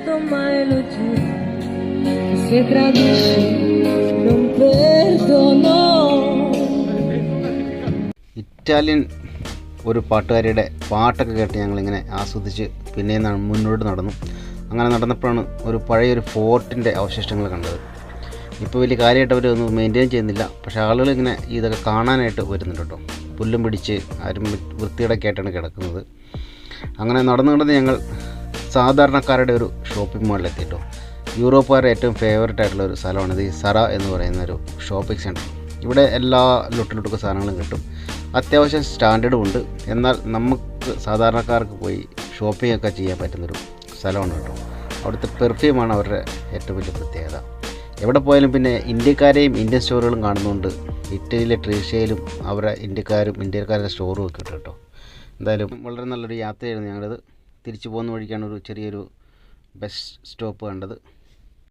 certo mai lo giuro, se tradisci non perdono. Italian ഒരു പാട്ടുകാരിയുടെ പാട്ടൊക്കെ കേട്ട് ഞങ്ങളിങ്ങനെ ആസ്വദിച്ച് പിന്നെ മുന്നോട്ട് നടന്നു. അങ്ങനെ നടന്നപ്പോഴാണ് ഒരു പഴയൊരു ഫോർട്ടിൻ്റെ അവശിഷ്ടങ്ങൾ കണ്ടത്. ഇപ്പോൾ വലിയ കാര്യമായിട്ട് അവരൊന്നും മെയിൻറ്റെയിൻ ചെയ്യുന്നില്ല, പക്ഷേ ആളുകൾ ഇങ്ങനെ ഇതൊക്കെ കാണാനായിട്ട് വരുന്നുണ്ട് കേട്ടോ. പുല്ലും പിടിച്ച് ആരും വൃത്തിയുടെയൊക്കെ ആയിട്ടാണ് കിടക്കുന്നത്. അങ്ങനെ നടന്ന് ഞങ്ങൾ സാധാരണക്കാരുടെ ഒരു ഷോപ്പിംഗ് മാളിലെത്തിയിട്ടോ. യൂറോപ്പുകാരുടെ ഏറ്റവും ഫേവററ്റ് ആയിട്ടുള്ള ഒരു സ്ഥലമാണിത്, ഈ സറ എന്ന് പറയുന്ന ഒരു ഷോപ്പിംഗ് സെൻറ്റർ. ഇവിടെ എല്ലാ ലൊട്ടിലൊട്ടുക്ക് സാധനങ്ങളും കിട്ടും. അത്യാവശ്യം സ്റ്റാൻഡേർഡും ഉണ്ട്. എന്നാൽ നമുക്ക് സാധാരണക്കാർക്ക് പോയി ഷോപ്പിംഗ് ഒക്കെ ചെയ്യാൻ പറ്റുന്നൊരു സ്ഥലമാണ് കേട്ടോ. അവിടുത്തെ പെർഫ്യൂമാണ് അവരുടെ ഏറ്റവും വലിയ പ്രത്യേകത. എവിടെ പോയാലും പിന്നെ ഇന്ത്യക്കാരെയും ഇന്ത്യൻ സ്റ്റോറുകളും കാണുന്നുണ്ട്. ഇറ്റലിയിലെ ട്രീഷ്യയിലും അവരുടെ ഇന്ത്യക്കാരുടെ സ്റ്റോറും ഒക്കെ ഉണ്ട് കേട്ടോ. എന്തായാലും വളരെ നല്ലൊരു യാത്രയായിരുന്നു ഞങ്ങളത്. തിരിച്ചു പോകുന്ന വഴിക്കാണ് ഒരു ചെറിയൊരു ബസ് സ്റ്റോപ്പ് കണ്ടത്.